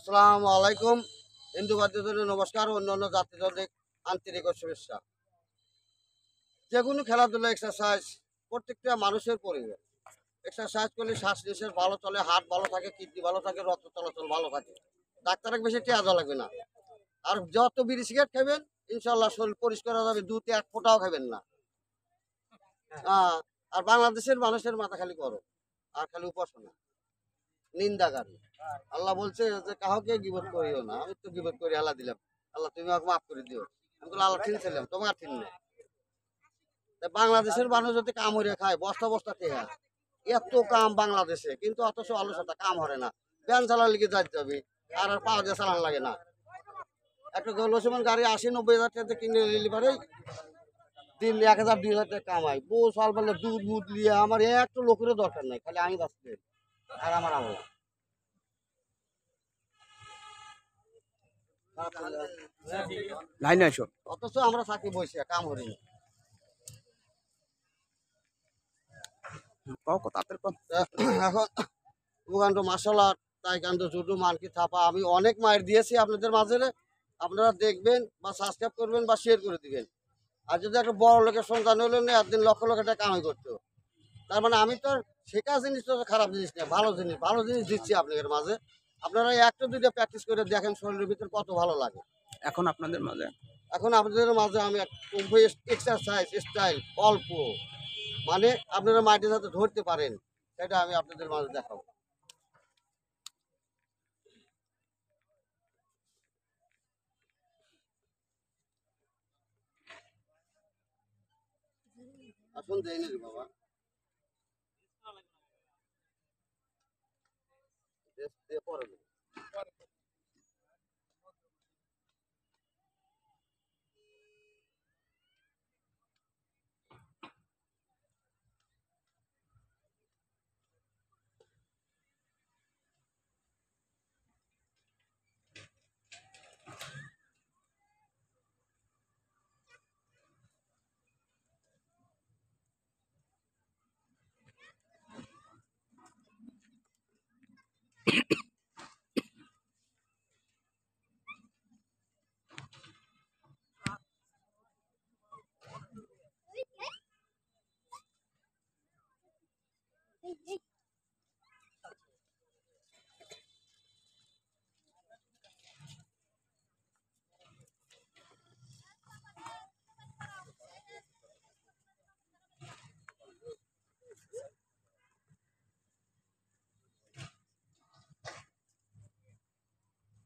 আসসালামু আলাইকুম। হিন্দু ভাইদের নমস্কার, অন্যান্য জাতিদের আন্তরিক শুভেচ্ছা। যে কোনো খেলাধুলা এক্সারসাইজ প্রত্যেকটা মানুষের পরিবেশ। এক্সারসাইজ করলে শ্বাস নিঃশ্বাস ভালো চলে, হার্ট ভালো থাকে, কিডনি ভালো থাকে, রক্ত চলাচল ভালো থাকে। ডাক্তারের বেশি টেয়াজা লাগবে না। আর যত বিড়ি সিগারেট খাবেন ইনশাল্লাহ শরীর পরিষ্কার হয়ে যাবে, দুধে এক ফোঁটাও খাবেন না। আর বাংলাদেশের মানুষের মাথা খালি করো আর খালি উপাসনা, নিন্দাগারী। আল্লাহ বলছে যে কাউকে গিবত করিও না। আমি তো গিবত করে আল্লাহ দিলাম, আল্লাহ তুমি আমাকে মাফ করে দিও। আমি বললাম আল্লাহ ঠিনছিলাম, তোমার ঠিন নেই। বাংলাদেশের মানুষ যদি কাম হরিয়া খায় বস্তা বস্তা টেহা, এত কাম বাংলাদেশে, কিন্তু অথচ অলসতা কাম হরে না। ব্যান চালার লিগে যাইতে হবে, আর পাওয়া দিয়ে চালান লাগে না। একটা লসমান গাড়ি ৮০-৯০ হাজার টাকা কিনে নিলে পারে দিন ১,০০০-২,০০০ টাকা কামাই। বউ সাল পারলে দুধ মুধ লিয়ে আমার একটা লোকেরও দরকার নাই, খালি আমি বাঁচতে আর আমার আল্লাহ। লাইনে আসো। অথচ আমরা থাকি বসে কাম করি না। কও তাড়াতাড়ি কও। এখন উগান্ড মার্শাল আর্ট, তাইকান্ডো, জুডো, মার্কি থাপা আমি অনেক মায়ের দিয়েছি আপনাদের মাঝে। আপনারা দেখবেন বা সাবস্ক্রাইব করবেন বা শেয়ার করে দিবেন। আর যদি একটা বড় লোকের সন্তান হলে না একদিন লক্ষ লক্ষ টাকা কামাই করতো। তার মানে আমি তো শেখা জিনিস তো খারাপ জিনিস না, ভালো জিনিস দিচ্ছি আপনাদের মাঝে। আপনারা একটা দুইটা প্র্যাকটিস করে দেখেন শরীরের ভিতরে কত ভালো লাগে। এখন আপনাদের মাঝে এখন আপনাদের মাঝে আমি এক্সারসাইজ স্টাইল অল্প, মানে আপনারা মাটির সাথে ধরতে পারেন, সেটা আমি আপনাদের মাঝে দেখাবো। আসুন দেয়নি রে বাবা, দিয়ে পরে দেবো।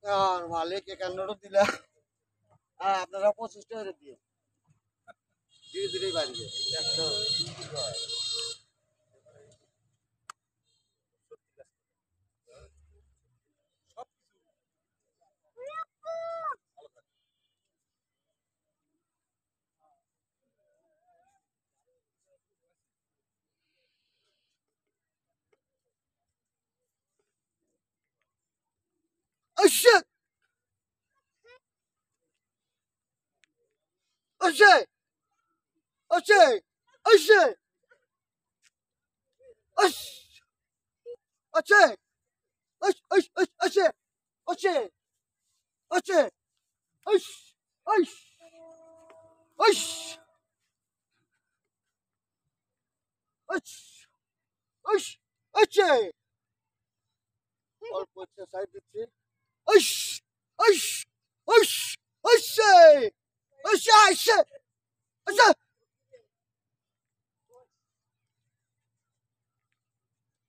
আর মালিক ৫১ দিলা, আপনারা ২৫ টাকা দিয়ে ধীরে ধীরে বাড়বে। আচ্ছা আচ্ছা আচ্ছা আচ্ছা আচ্ছা আচ্ছা আচ্ছা আচ্ছা আচ্ছা অল্প এক্সারসাইজ দিচ্ছি। আইস আইস আইস আইসে আইসে আইসে আচ্ছা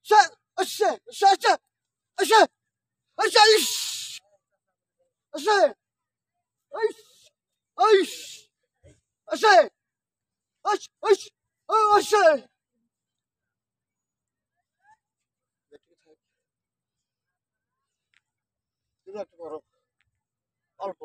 আচ্ছা আচ্ছা আচ্ছা আচ্ছা আচ্ছা আইস আচ্ছা আইস আইস আচ্ছা আইস আইস আচ্ছা অল্প